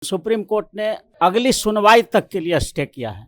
Supreme court ने अगली सुनवाई तक के लिए स्टे किया है।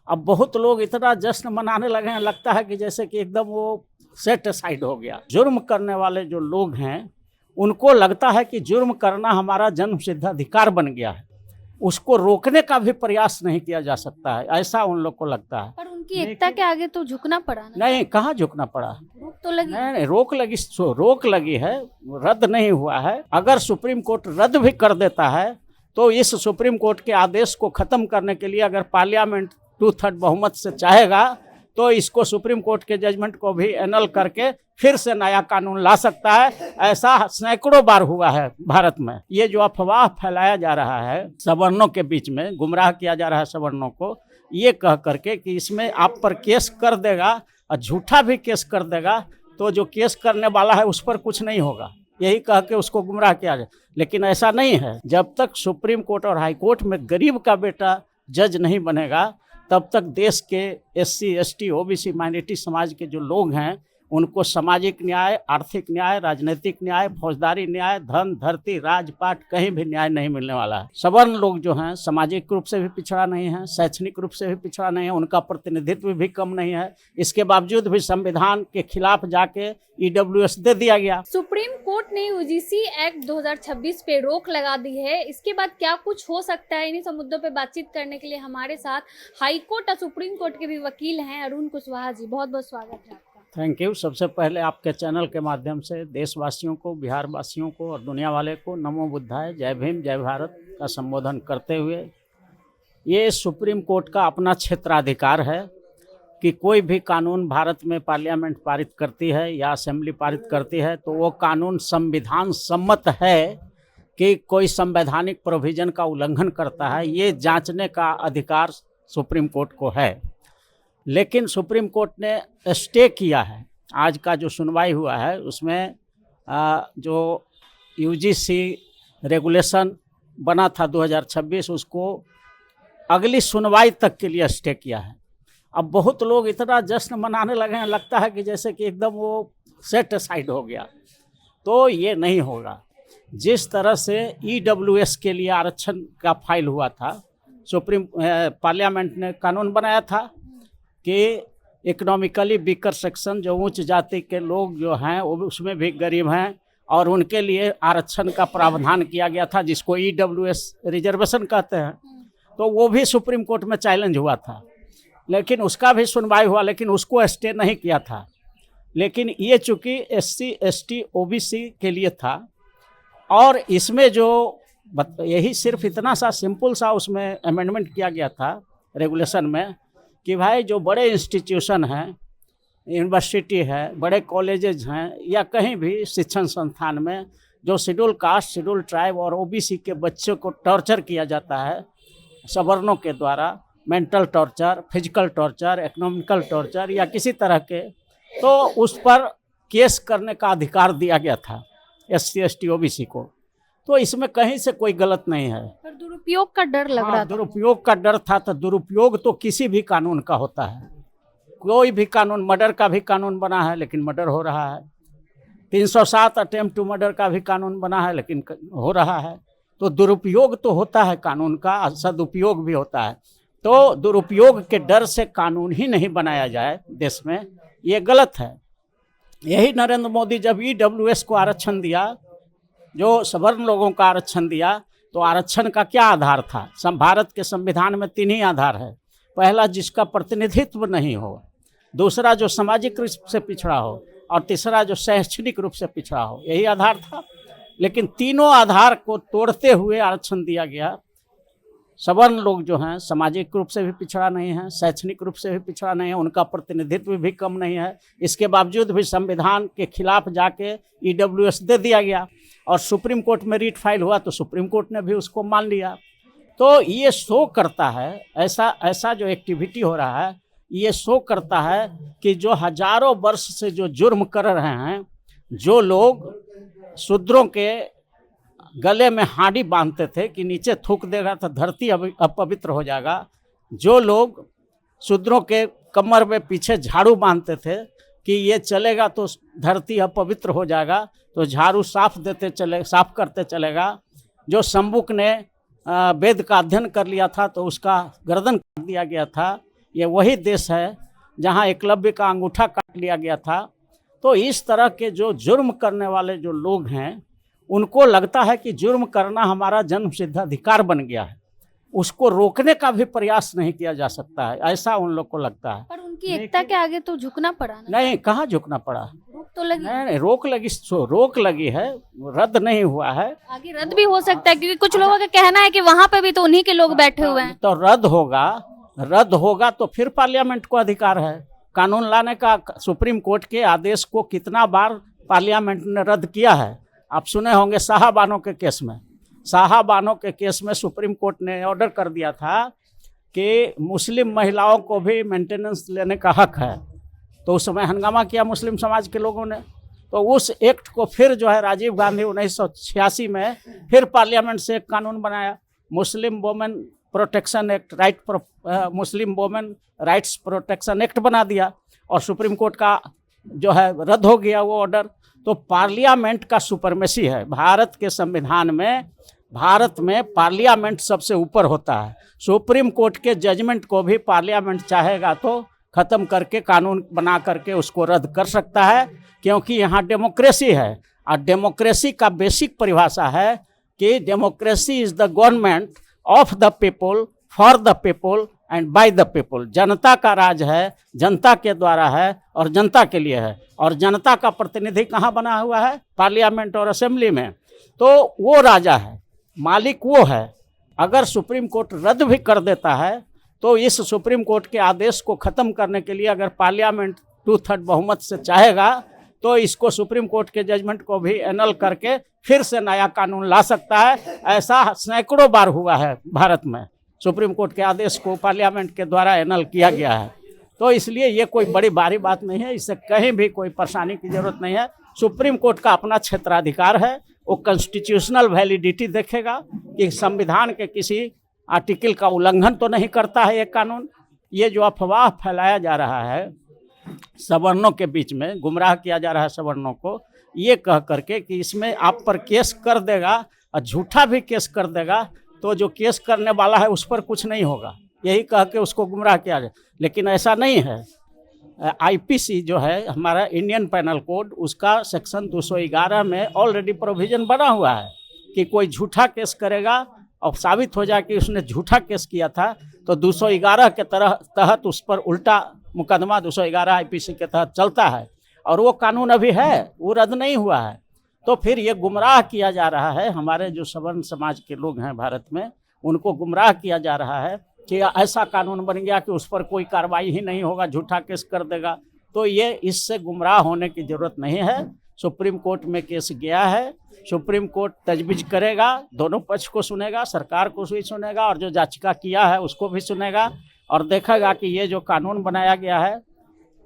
अब बहुत लोग इतना जश्न मनाने लगे हैं, लगता है कि जैसे कि एकदम वो सेट असाइड हो गया। जुर्म करने वाले जो लोग हैं उनको लगता है कि जुर्म करना हमारा जन्मसिद्ध अधिकार बन गया है, उसको रोकने का भी प्रयास नहीं किया जा सकता है, ऐसा उन लोग को लगता है। पर उनकी एकता के आगे तो झुकना पड़ा ना। नहीं, कहाँ झुकना पड़ा? रोक तो लगी। नहीं, रोक लगी है, रद्द नहीं हुआ है। अगर सुप्रीम कोर्ट रद्द भी कर देता है तो इस सुप्रीम कोर्ट के आदेश को खत्म करने के लिए अगर पार्लियामेंट 2/3 बहुमत से चाहेगा तो इसको सुप्रीम कोर्ट के जजमेंट को भी एनल करके फिर से नया कानून ला सकता है। ऐसा सैकड़ों बार हुआ है भारत में। ये जो अफवाह फैलाया जा रहा है, सवर्णों के बीच में गुमराह किया जा रहा है सवर्णों को, ये कह करके कि इसमें आप पर केस कर देगा और झूठा भी केस कर देगा तो जो केस करने वाला है उस पर कुछ नहीं होगा, यही कह के उसको गुमराह किया जाए। लेकिन ऐसा नहीं है। जब तक सुप्रीम कोर्ट और हाई कोर्ट में गरीब का बेटा जज नहीं बनेगा तब तक देश के SC ST OBC माइनॉरिटी समाज के जो लोग हैं उनको सामाजिक न्याय, आर्थिक न्याय, राजनीतिक न्याय, फौजदारी न्याय, धन, धरती, राजपाट कहीं भी न्याय नहीं मिलने वाला है। सवर्ण लोग जो हैं सामाजिक रूप से भी पिछड़ा नहीं है, शैक्षणिक रूप से भी पिछड़ा नहीं है, उनका प्रतिनिधित्व भी कम नहीं है। इसके बावजूद भी संविधान के खिलाफ जाके EWS दे दिया गया। सुप्रीम कोर्ट ने UGC एक्ट 2026 पे रोक लगा दी है। इसके बाद क्या कुछ हो सकता है? इन्हीं सब मुद्दों पे बातचीत करने के लिए हमारे साथ हाई कोर्ट और सुप्रीम कोर्ट के भी वकील हैं अरुण कुशवाहा जी। बहुत बहुत स्वागत है आपका। Thank you. सबसे पहले आपके चैनल के माध्यम से देशवासियों को, बिहार वासियों को और दुनिया वाले को नमो बुद्धाय, जय भीम, जय भारत का संबोधन करते हुए, ये सुप्रीम कोर्ट का अपना क्षेत्राधिकार है कि कोई भी कानून भारत में पार्लियामेंट पारित करती है या असेंबली पारित करती है तो वो कानून संविधान सम्मत है कि कोई संवैधानिक प्रोविजन का उल्लंघन करता है, ये जांचने का अधिकार सुप्रीम कोर्ट को है। लेकिन सुप्रीम कोर्ट ने स्टे किया है। आज का जो सुनवाई हुआ है उसमें जो UGC रेगुलेशन बना था 2026 उसको अगली सुनवाई तक के लिए स्टे किया है। अब बहुत लोग इतना जश्न मनाने लगे हैं, लगता है कि जैसे कि एकदम वो सेट असाइड हो गया, तो ये नहीं होगा। जिस तरह से EWS के लिए आरक्षण का फाइल हुआ था, सुप्रीम पार्लियामेंट ने कानून बनाया था कि इकोनॉमिकली वीकर सेक्शन, जो उच्च जाति के लोग जो हैं वो उसमें भी गरीब हैं और उनके लिए आरक्षण का प्रावधान किया गया था जिसको EWS रिजर्वेशन कहते हैं। तो वो भी सुप्रीम कोर्ट में चैलेंज हुआ था, लेकिन उसका भी सुनवाई हुआ, लेकिन उसको स्टे नहीं किया था। लेकिन ये चूँकि SC ST OBC के लिए था और इसमें जो यही सिर्फ इतना सा सिंपल सा उसमें अमेंडमेंट किया गया था रेगुलेशन में कि भाई जो बड़े इंस्टीट्यूशन हैं, यूनिवर्सिटी है, बड़े कॉलेजेज हैं या कहीं भी शिक्षण संस्थान में जो शेड्यूल कास्ट, शेड्यूल ट्राइब और OBC के बच्चों को टॉर्चर किया जाता है सवर्णों के द्वारा, mental torture, physical torture, economical torture या किसी तरह के, तो उस पर केस करने का अधिकार दिया गया था SC ST OBC को। तो इसमें कहीं से कोई गलत नहीं है। पर दुरुपयोग का डर लग रहा था। दुरुपयोग का डर था। तो दुरुपयोग तो किसी भी कानून का होता है। कोई भी कानून, मर्डर का भी कानून बना है लेकिन मर्डर हो रहा है, 307 अटेम्प्ट टू मर्डर का भी कानून बना है लेकिन हो रहा है। तो दुरुपयोग तो होता है कानून का, सदुपयोग भी होता है। तो दुरुपयोग के डर से कानून ही नहीं बनाया जाए देश में, ये गलत है। यही नरेंद्र मोदी जब EWS को आरक्षण दिया, जो सवर्ण लोगों का आरक्षण दिया, तो आरक्षण का क्या आधार था? भारत के संविधान में 3 ही आधार है। पहला, जिसका प्रतिनिधित्व नहीं हो, दूसरा जो सामाजिक रूप से पिछड़ा हो, और तीसरा जो शैक्षणिक रूप से पिछड़ा हो, यही आधार था। लेकिन तीनों आधार को तोड़ते हुए आरक्षण दिया गया। सवर्ण लोग जो हैं सामाजिक रूप से भी पिछड़ा नहीं है, शैक्षणिक रूप से भी पिछड़ा नहीं है, उनका प्रतिनिधित्व भी कम नहीं है। इसके बावजूद भी संविधान के खिलाफ जाके EWS दे दिया गया और सुप्रीम कोर्ट में रीट फाइल हुआ तो सुप्रीम कोर्ट ने भी उसको मान लिया। तो ये शो करता है, ऐसा जो एक्टिविटी हो रहा है, ये शो करता है कि जो हजारों वर्ष से जो जुर्म कर रहे हैं, जो लोग शूद्रों के गले में हांडी बांधते थे कि नीचे थूक देगा तो धरती अपवित्र हो जाएगा, जो लोग शूद्रों के कमर में पीछे झाड़ू बांधते थे कि ये चलेगा तो धरती अपवित्र हो जाएगा, तो झाड़ू साफ करते चलेगा, जो शंबुक ने वेद का अध्ययन कर लिया था तो उसका गर्दन काट दिया गया था। ये वही देश है जहाँ एकलव्य का अंगूठा काट लिया गया था। तो इस तरह के जो जुर्म करने वाले जो लोग हैं उनको लगता है कि जुर्म करना हमारा जन्मसिद्ध अधिकार बन गया है, उसको रोकने का भी प्रयास नहीं किया जा सकता है, ऐसा उन लोग को लगता है। पर उनकी एकता के आगे तो झुकना पड़ा ना। नहीं, कहाँ झुकना पड़ा, रोक तो लगी। नहीं, रोक लगी है, रद्द नहीं हुआ है। आगे रद्द भी हो सकता है क्योंकि कुछ लोगों का कहना है कि वहां पे भी तो उन्हीं के लोग बैठे हुए हैं। तो रद्द होगा तो फिर पार्लियामेंट को अधिकार है कानून लाने का। सुप्रीम कोर्ट के आदेश को कितना बार पार्लियामेंट ने रद्द किया है, आप सुने होंगे। शाहबानो के केस में, शाहबानो के केस में सुप्रीम कोर्ट ने ऑर्डर कर दिया था कि मुस्लिम महिलाओं को भी मेंटेनेंस लेने का हक है। तो उस समय हंगामा किया मुस्लिम समाज के लोगों ने। तो उस एक्ट को फिर जो है राजीव गांधी 1986 में फिर पार्लियामेंट से एक कानून बनाया, मुस्लिम वोमेन प्रोटेक्शन एक्ट, मुस्लिम वोमेन राइट्स प्रोटेक्शन एक्ट बना दिया और सुप्रीम कोर्ट का जो है रद्द हो गया वो ऑर्डर। तो पार्लियामेंट का सुपरमेसी है भारत के संविधान में। भारत में पार्लियामेंट सबसे ऊपर होता है। सुप्रीम कोर्ट के जजमेंट को भी पार्लियामेंट चाहेगा तो ख़त्म करके कानून बना करके उसको रद्द कर सकता है, क्योंकि यहाँ डेमोक्रेसी है। और डेमोक्रेसी का बेसिक परिभाषा है कि democracy is the government of the people, for the people and by the people. जनता का राज है, जनता के द्वारा है और जनता के लिए है। और जनता का प्रतिनिधि कहाँ बना हुआ है, पार्लियामेंट और असेंबली में। तो वो राजा है, मालिक वो है। अगर सुप्रीम कोर्ट रद्द भी कर देता है तो इस सुप्रीम कोर्ट के आदेश को ख़त्म करने के लिए अगर पार्लियामेंट 2/3 बहुमत से चाहेगा तो इसको सुप्रीम कोर्ट के जजमेंट को भी एनल करके फिर से नया कानून ला सकता है। ऐसा सैकड़ों बार हुआ है भारत में, सुप्रीम कोर्ट के आदेश को पार्लियामेंट के द्वारा एनल किया गया है। तो इसलिए ये कोई बड़ी भारी बात नहीं है, इससे कहीं भी कोई परेशानी की जरूरत नहीं है। सुप्रीम कोर्ट का अपना क्षेत्राधिकार है, वो कॉन्स्टिट्यूशनल वैलिडिटी देखेगा कि संविधान के किसी आर्टिकल का उल्लंघन तो नहीं करता है ये कानून। ये जो अफवाह फैलाया जा रहा है सवर्णों के बीच में, गुमराह किया जा रहा है सवर्णों को, ये कह करके कि इसमें आप पर केस कर देगा और झूठा भी केस कर देगा तो जो केस करने वाला है उस पर कुछ नहीं होगा, यही कह के उसको गुमराह किया जाए। लेकिन ऐसा नहीं है। आईपीसी जो है हमारा इंडियन पेनल कोड, उसका सेक्शन 211 में ऑलरेडी प्रोविज़न बना हुआ है कि कोई झूठा केस करेगा और साबित हो जाए कि उसने झूठा केस किया था तो 211 के तहत उस पर उल्टा मुकदमा 211 आईपीसी के तहत चलता है। और वो कानून अभी है, वो रद्द नहीं हुआ है। तो फिर ये गुमराह किया जा रहा है, हमारे जो सवर्ण समाज के लोग हैं भारत में, उनको गुमराह किया जा रहा है कि ऐसा कानून बन गया कि उस पर कोई कार्रवाई ही नहीं होगा, झूठा केस कर देगा। तो ये इससे गुमराह होने की ज़रूरत नहीं है। सुप्रीम कोर्ट में केस गया है, सुप्रीम कोर्ट तजवीज़ करेगा, दोनों पक्ष को सुनेगा, सरकार को भी सुनेगा और जो याचिका किया है उसको भी सुनेगा और देखेगा कि ये जो कानून बनाया गया है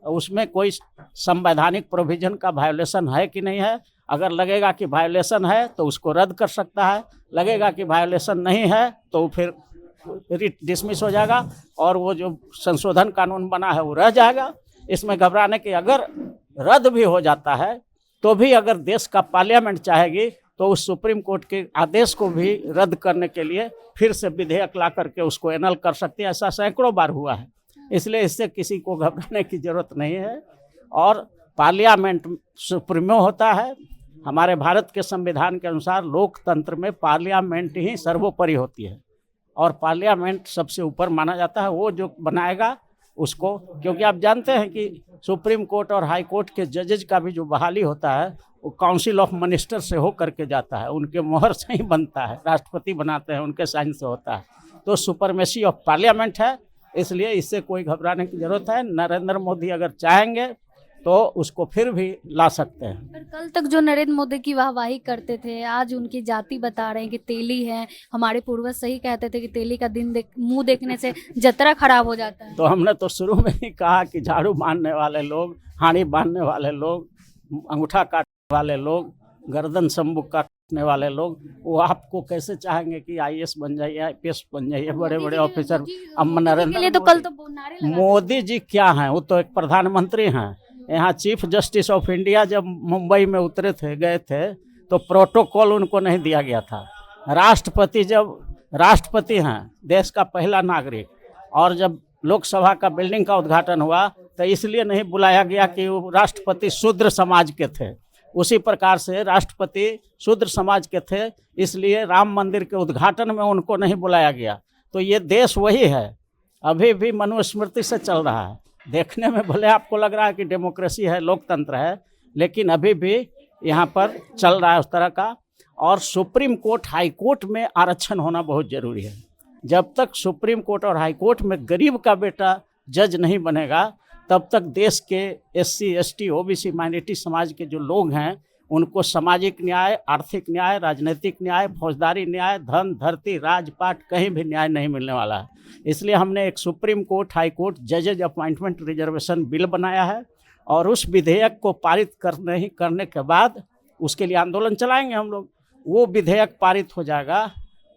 उसमें कोई संवैधानिक प्रोविज़न का वायोलेशन है कि नहीं है। अगर लगेगा कि वायोलेशन है तो उसको रद्द कर सकता है, लगेगा कि वायोलेशन नहीं है तो फिर रिट डिसमिस हो जाएगा और वो जो संशोधन कानून बना है वो रह जाएगा। इसमें घबराने की, अगर रद्द भी हो जाता है तो भी अगर देश का पार्लियामेंट चाहेगी तो उस सुप्रीम कोर्ट के आदेश को भी रद्द करने के लिए फिर से विधेयक ला करके उसको एनल कर सकती है। ऐसा सैकड़ों बार हुआ है, इसलिए इससे किसी को घबराने की ज़रूरत नहीं है। और पार्लियामेंट सुप्रीमो होता है। हमारे भारत के संविधान के अनुसार लोकतंत्र में पार्लियामेंट ही सर्वोपरि होती है और पार्लियामेंट सबसे ऊपर माना जाता है। वो जो बनाएगा उसको, क्योंकि आप जानते हैं कि सुप्रीम कोर्ट और हाई कोर्ट के जजेज का भी जो बहाली होता है वो काउंसिल ऑफ मिनिस्टर से हो करके जाता है, उनके मोहर से ही बनता है, राष्ट्रपति बनाते हैं, उनके साइन से होता है। तो सुपरमेसी ऑफ पार्लियामेंट है, इसलिए इससे कोई घबराने की ज़रूरत है। नरेंद्र मोदी अगर चाहेंगे तो उसको फिर भी ला सकते हैं। पर कल तक जो नरेंद्र मोदी की वाहवाही करते थे, आज उनकी जाति बता रहे हैं कि तेली है। हमारे पूर्वज सही कहते थे कि तेली का मुंह देखने से जतरा खराब हो जाता है। तो हमने तो शुरू में ही कहा कि झाड़ू बांधने वाले लोग, हाड़ी बांधने वाले लोग, अंगूठा काटने वाले लोग, गर्दन संबुक काटने वाले लोग, वो आपको कैसे चाहेंगे कि आईएएस बन जाइए, आईपीएस बन जाइए, बड़े बड़े ऑफिसर। अब नरेंद्र कल तो नारे लगा मोदी जी क्या हैं, वो तो एक प्रधानमंत्री हैं। यहाँ चीफ जस्टिस ऑफ इंडिया जब मुंबई में उतरे थे, गए थे, तो प्रोटोकॉल उनको नहीं दिया गया था। राष्ट्रपति जब राष्ट्रपति हैं, देश का पहला नागरिक, और जब लोकसभा का बिल्डिंग का उद्घाटन हुआ तो इसलिए नहीं बुलाया गया कि वो राष्ट्रपति शूद्र समाज के थे। उसी प्रकार से राष्ट्रपति शूद्र समाज के थे, इसलिए राम मंदिर के उद्घाटन में उनको नहीं बुलाया गया। तो ये देश वही है, अभी भी मनुस्मृति से चल रहा है। देखने में भले आपको लग रहा है कि डेमोक्रेसी है, लोकतंत्र है, लेकिन अभी भी यहाँ पर चल रहा है उस तरह का। और सुप्रीम कोर्ट, हाई कोर्ट में आरक्षण होना बहुत ज़रूरी है। जब तक सुप्रीम कोर्ट और हाई कोर्ट में गरीब का बेटा जज नहीं बनेगा, तब तक देश के SC, ST, OBC, माइनॉरिटी समाज के जो लोग हैं उनको सामाजिक न्याय, आर्थिक न्याय, राजनीतिक न्याय, फौजदारी न्याय, धन, धरती, राजपाट कहीं भी न्याय नहीं मिलने वाला है। इसलिए हमने एक सुप्रीम कोर्ट, हाई कोर्ट जजेज अपॉइंटमेंट रिजर्वेशन बिल बनाया है, और उस विधेयक को पारित करने के बाद उसके लिए आंदोलन चलाएंगे हम लोग। वो विधेयक पारित हो जाएगा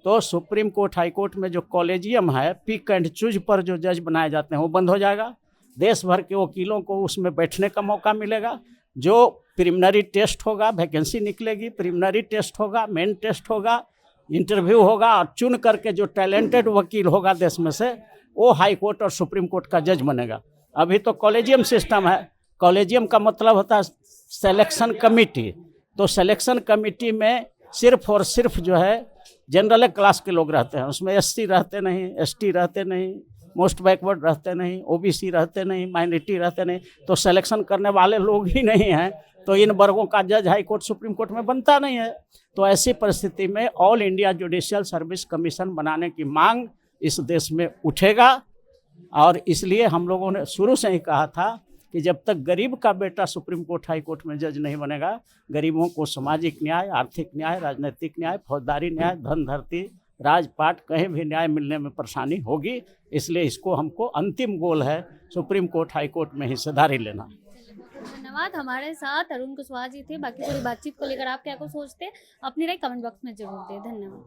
तो सुप्रीम कोर्ट, हाई कोर्ट में जो कॉलेजियम है, पिक एंड चूज पर जो जज बनाए जाते हैं वो बंद हो जाएगा। देश भर के वकीलों को उसमें बैठने का मौका मिलेगा। जो प्रिलिमिनरी टेस्ट होगा, वैकेंसी निकलेगी, प्रिलिमिनरी टेस्ट होगा, मेन टेस्ट होगा, इंटरव्यू होगा, और चुन करके जो टैलेंटेड वकील होगा देश में से, वो हाई कोर्ट और सुप्रीम कोर्ट का जज बनेगा। अभी तो कॉलेजियम सिस्टम है। कॉलेजियम का मतलब होता है सिलेक्शन कमेटी। तो सिलेक्शन कमेटी में सिर्फ और सिर्फ जो है जनरल क्लास के लोग रहते हैं, उसमें SC रहते नहीं, ST रहते नहीं, मोस्ट बैकवर्ड रहते नहीं, OBC रहते नहीं, माइनॉरिटी रहते नहीं। तो सिलेक्शन करने वाले लोग ही नहीं हैं, तो इन वर्गों का जज हाई कोर्ट, सुप्रीम कोर्ट में बनता नहीं है। तो ऐसी परिस्थिति में all India judicial service commission बनाने की मांग इस देश में उठेगा। और इसलिए हम लोगों ने शुरू से ही कहा था कि जब तक गरीब का बेटा सुप्रीम कोर्ट, हाई कोर्ट में जज नहीं बनेगा, गरीबों को सामाजिक न्याय, आर्थिक न्याय, राजनीतिक न्याय, फौजदारी न्याय, धन, धरती, राजपाट कहीं भी न्याय मिलने में परेशानी होगी। इसलिए इसको हमको अंतिम गोल है सुप्रीम कोर्ट, हाई कोर्ट में हिस्सेदारी लेना। धन्यवाद। हमारे साथ अरुण कुशवाहा जी थे। बाकी पूरी बातचीत को लेकर आप क्या कुछ सोचते हैं, अपनी राय कमेंट बॉक्स में जरूर दें। धन्यवाद।